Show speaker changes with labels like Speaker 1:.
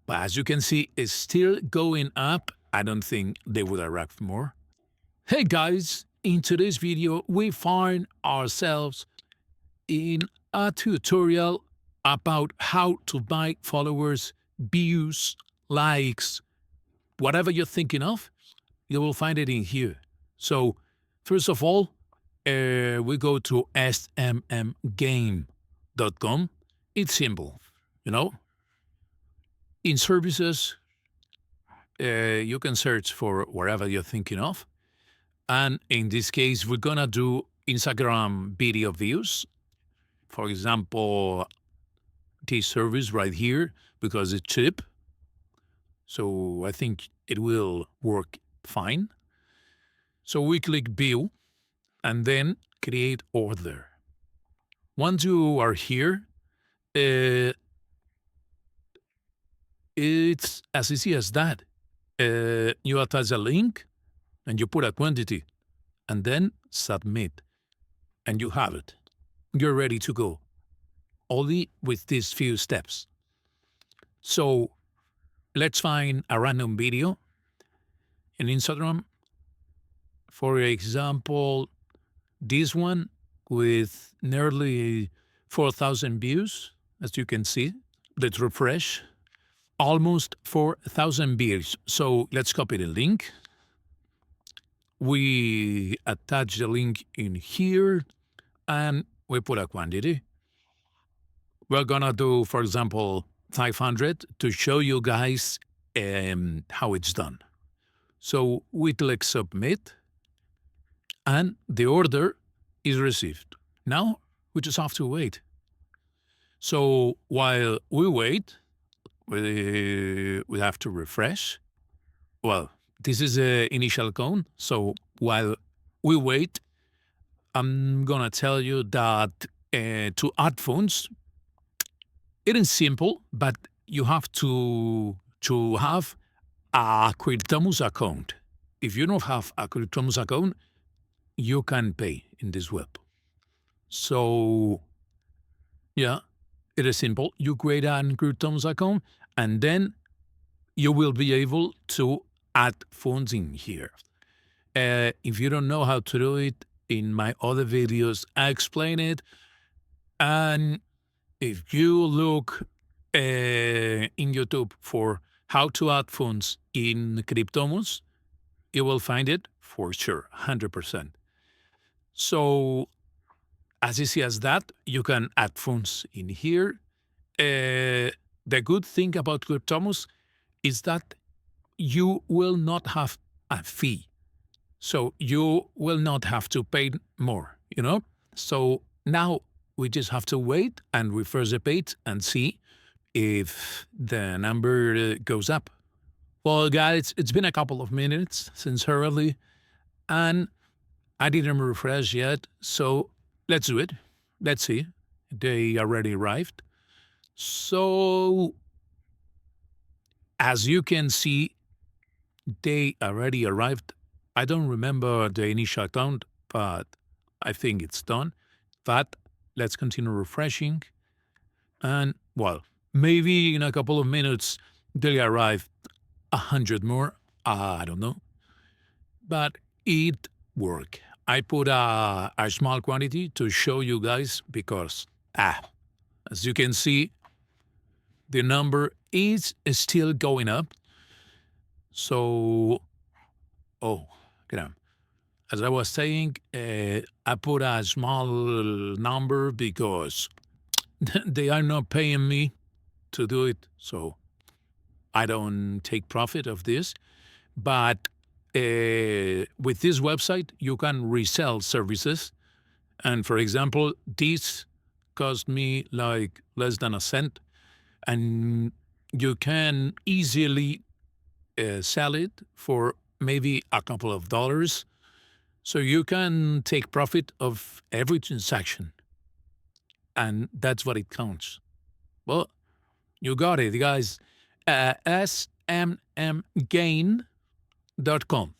Speaker 1: But as you can see, it's still going up. I don't think they would arrive more. Hey guys, in today's video, we find ourselves in a tutorial about how to buy followers, views, likes, whatever you're thinking of, you will find it in here. So, first of all, we go to smmgame.com. It's simple, you know. In services, you can search for whatever you're thinking of. And in this case, we're going to do Instagram video views. For example, this service right here, because it's cheap. So I think it will work fine. So we click view and then create order. Once you are here, it's as easy as that. You attach a link and you put a quantity and then submit and you have it. You're ready to go. Only with these few steps. So let's find a random video in Instagram. For example, this one with nearly 4,000 views, as you can see. Let's refresh. Almost 4,000 views. So let's copy the link. We attach the link in here and we put a quantity. We're gonna do, for example, 500 to show you guys how it's done. So we click submit and the order is received. Now we just have to wait. So while we wait, we have to refresh. Well, this is the initial count. So while we wait, I'm gonna tell you that to add funds, it is simple, but you have to have a Cryptomus account. If you don't have a Cryptomus account, you can pay in this web. So, yeah, it is simple. You create an Cryptomus account, and then you will be able to add funds in here. If you don't know how to do it, in my other videos, I explain it. And if you look in YouTube for how to add funds in Cryptomus, you will find it for sure, 100%. So as easy as that, you can add funds in here. The good thing about Cryptomus is that you will not have a fee. So you will not have to pay more, you know? So now we just have to wait and refresh the page and see if the number goes up. Well, guys, it's been a couple of minutes since early, and I didn't refresh yet, so let's do it. Let's see. They already arrived. So, as you can see, they already arrived. I don't remember the initial count, but I think it's done. But let's continue refreshing. And, well, maybe in a couple of minutes they'll arrive 100 more. I don't know. But it worked. I put a small quantity to show you guys because, as you can see, the number is still going up. So, as I was saying, I put a small number because they are not paying me to do it. So I don't take profit of this. But with this website, you can resell services. And for example, this cost me like less than a cent. And you can easily sell it for maybe a couple of dollars. So you can take profit of every transaction. And that's what it counts. Well, you got it, guys. smmgain.com.